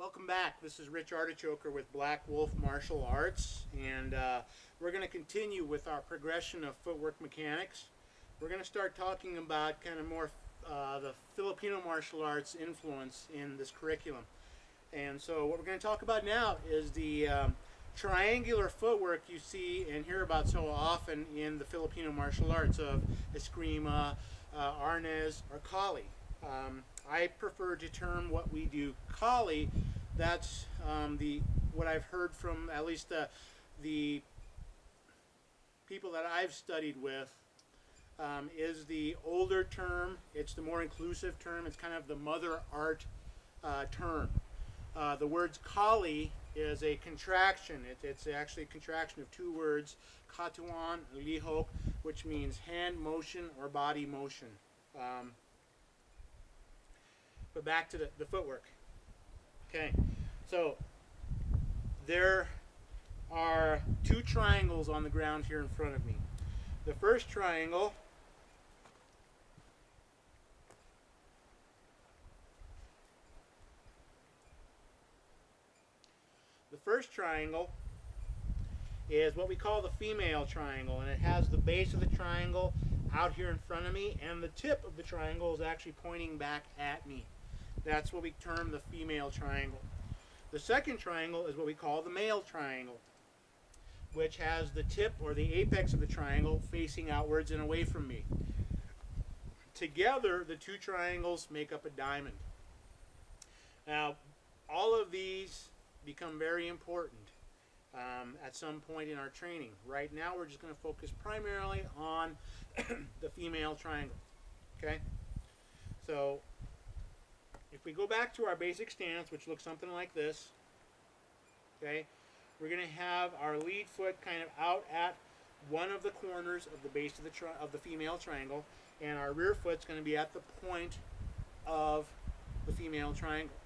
Welcome back. This is Rich Artichoker with Black Wolf Martial Arts, and we're going to continue with our progression of footwork mechanics. We're going to start talking about kind of more the Filipino martial arts influence in this curriculum. And so what we're going to talk about now is the triangular footwork you see and hear about so often in the Filipino martial arts of eskrima, arnes, or kali. I prefer to term what we do kali. That's what I've heard from at least the people that I've studied with is the older term. It's the more inclusive term. It's kind of the mother art term. The words kali is a contraction. It's actually a contraction of two words, katuan, lihok, which means hand motion or body motion. But back to the footwork. Okay, so there are two triangles on the ground here in front of me. The first triangle is what we call the female triangle, and it has the base of the triangle out here in front of me, and the tip of the triangle is actually pointing back at me. That's what we term the female triangle. The second triangle is what we call the male triangle, which has the tip or the apex of the triangle facing outwards and away from me. Together, the two triangles make up a diamond. Now, all of these become very important at some point in our training. Right now, we're just going to focus primarily on the female triangle. Okay? So, if we go back to our basic stance, which looks something like this, okay, we're going to have our lead foot kind of out at one of the corners of the base of the female triangle, and our rear foot's going to be at the point of the female triangle.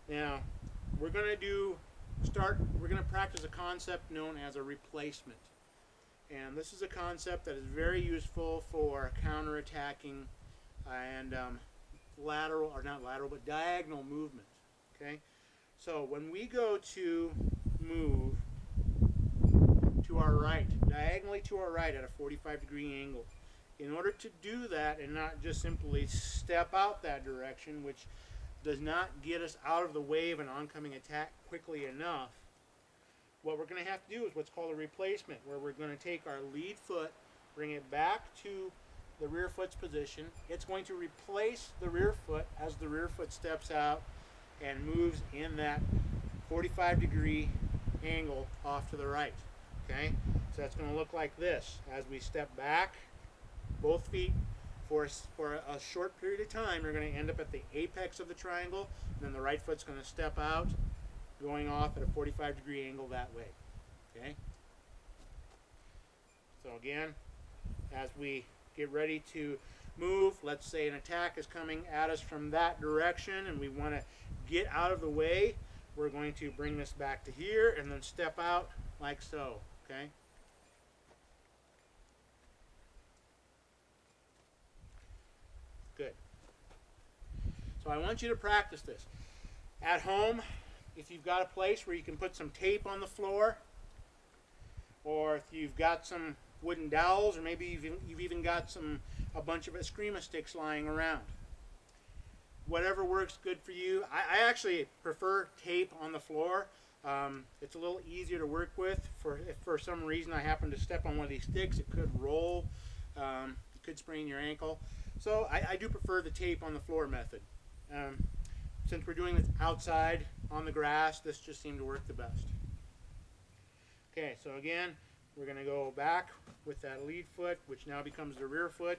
Now, we're going to practice a concept known as a replacement. And this is a concept that is very useful for counterattacking and lateral, or not lateral, but diagonal movement. Okay? So when we go to move to our right, diagonally to our right at a 45-degree angle, in order to do that and not just simply step out that direction, which does not get us out of the way of an oncoming attack quickly enough, what we're going to have to do is what's called a replacement, where we're going to take our lead foot, bring it back to the rear foot's position. It's going to replace the rear foot as the rear foot steps out and moves in that 45-degree angle off to the right. Okay, so that's going to look like this as we step back. Both feet for a short period of time, you're going to end up at the apex of the triangle, and then the right foot's going to step out, going off at a 45-degree angle that way. Okay. So again, as we get ready to move, let's say an attack is coming at us from that direction and we want to get out of the way, we're going to bring this back to here and then step out like so. Okay? Good. So I want you to practice this. At home, if you've got a place where you can put some tape on the floor, or if you've got some wooden dowels, or maybe you've even got a bunch of eskrima sticks lying around. Whatever works good for you. I actually prefer tape on the floor. It's a little easier to work with. If for some reason I happen to step on one of these sticks, it could roll. You could sprain your ankle. So I do prefer the tape on the floor method. Since we're doing this outside on the grass, this just seemed to work the best. Okay, so again, we're going to go back with that lead foot, which now becomes the rear foot,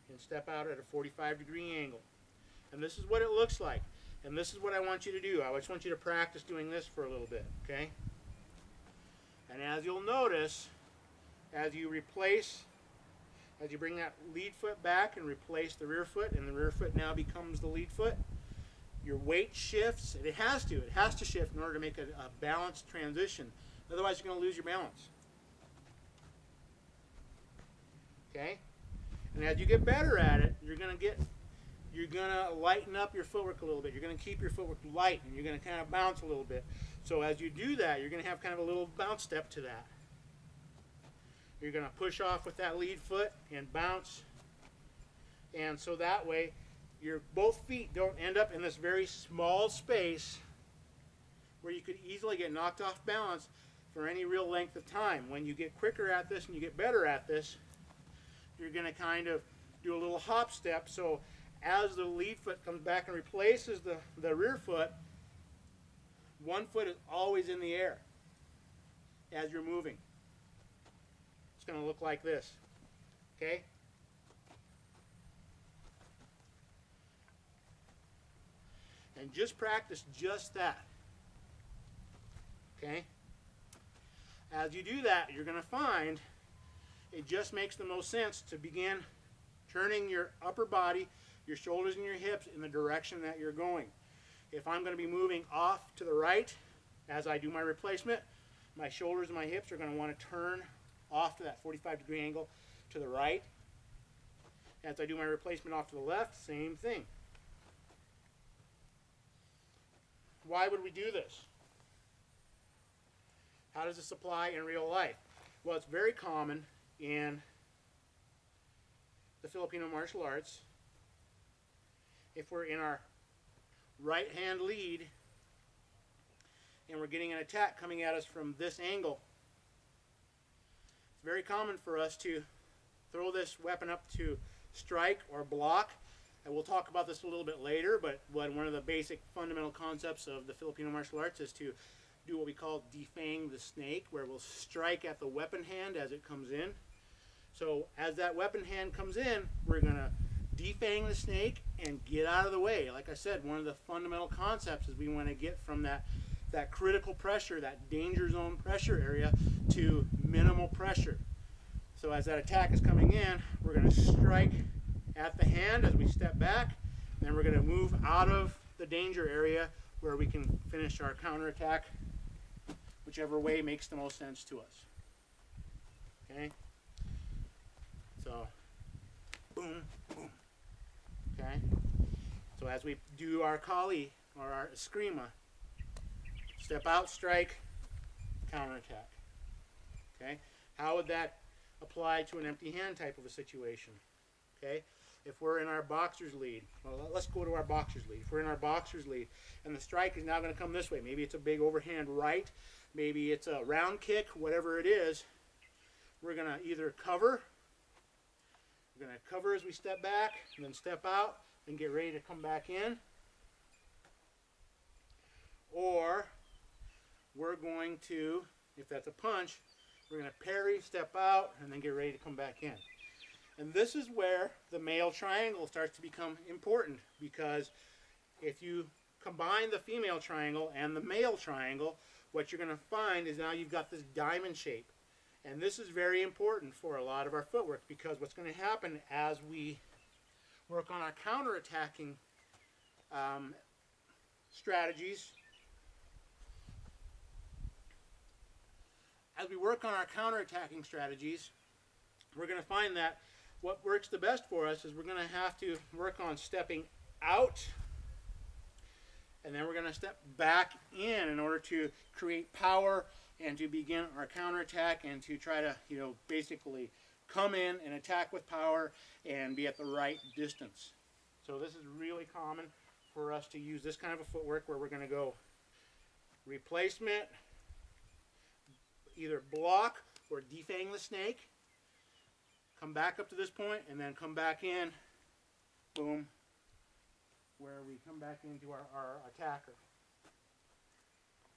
and step out at a 45-degree angle. And this is what it looks like. And this is what I want you to do. I just want you to practice doing this for a little bit, okay? And as you'll notice, as you bring that lead foot back and replace the rear foot, and the rear foot now becomes the lead foot, your weight shifts. It has to shift in order to make a balanced transition. Otherwise, you're going to lose your balance. Okay? And as you get better at it, you're going to get you're going to lighten up your footwork a little bit. You're going to keep your footwork light, and you're going to kind of bounce a little bit. So as you do that, you're going to have kind of a little bounce step to that. You're going to push off with that lead foot and bounce. And so that way, your both feet don't end up in this very small space where you could easily get knocked off balance for any real length of time. When you get quicker at this and you get better at this, you're going to kind of do a little hop step. So as the lead foot comes back and replaces the rear foot, one foot is always in the air as you're moving. It's going to look like this. Okay? And just practice just that. Okay? As you do that, you're going to find it just makes the most sense to begin turning your upper body, your shoulders and your hips in the direction that you're going. If I'm going to be moving off to the right as I do my replacement, my shoulders and my hips are going to want to turn off to that 45-degree angle to the right. As I do my replacement off to the left, same thing. Why would we do this? How does this apply in real life? Well, it's very common in the Filipino martial arts. If we're in our right hand lead and we're getting an attack coming at us from this angle, it's very common for us to throw this weapon up to strike or block. And we'll talk about this a little bit later, but one of the basic fundamental concepts of the Filipino martial arts is to do what we call defang the snake, where we'll strike at the weapon hand as it comes in. So as that weapon hand comes in, we're going to defang the snake and get out of the way. Like I said, one of the fundamental concepts is we want to get from that critical pressure, that danger zone pressure area, to minimal pressure. So as that attack is coming in, we're going to strike at the hand as we step back, and then we're going to move out of the danger area where we can finish our counterattack whichever way makes the most sense to us. Okay? So, boom, boom. Okay? So as we do our Kali or our Eskrima, step out, strike, counterattack. Okay? How would that apply to an empty hand type of a situation? Okay? If we're in our boxer's lead, well, let's go to our boxer's lead. If we're in our boxer's lead and the strike is now going to come this way, maybe it's a big overhand right, maybe it's a round kick, whatever it is, we're going to either cover, we're going to cover as we step back, and then step out and get ready to come back in, or we're going to, if that's a punch, we're going to parry, step out, and then get ready to come back in. And this is where the male triangle starts to become important, because if you combine the female triangle and the male triangle, what you're going to find is now you've got this diamond shape. And this is very important for a lot of our footwork, because what's going to happen as we work on our counterattacking strategies, we're going to find that what works the best for us is we're going to have to work on stepping out, and then we're going to step back in order to create power and to begin our counterattack and to try to, basically come in and attack with power and be at the right distance. So this is really common for us to use this kind of a footwork, where we're going to go replacement, either block or defang the snake, come back up to this point, and then come back in, boom, where we come back into our attacker.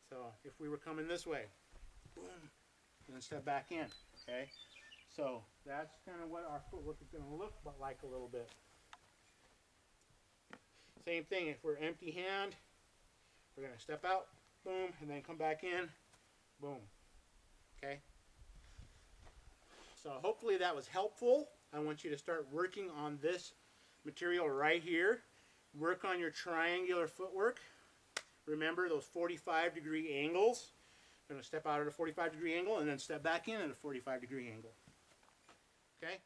So if we were coming this way, boom, and then step back in, okay? So that's kind of what our footwork is going to look like a little bit. Same thing, if we're empty hand, we're going to step out, boom, and then come back in, boom, okay? So hopefully that was helpful. I want you to start working on this material right here. Work on your triangular footwork. Remember those 45-degree angles. I'm going to step out at a 45-degree angle and then step back in at a 45-degree angle. Okay?